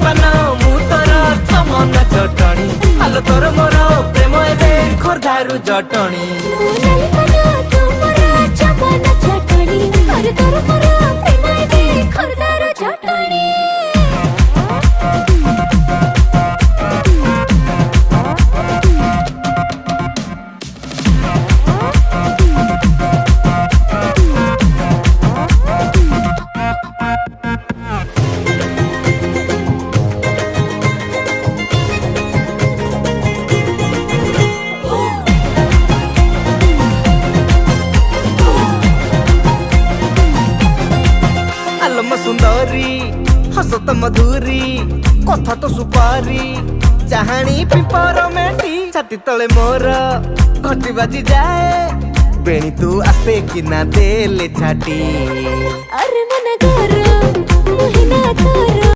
पान मु तोर चमन चटणी आलो तोर मोर प्रेम एबे खोर्धारू जटणी सुंदरी हसत मधुरी कथा तो सुपारी चाहाणी पिपर मेटी छाती तले मोर घंटी बाजी जाए बेणी तू आस्ते कि ना देले छाटी अरे मन कर मुहिना कर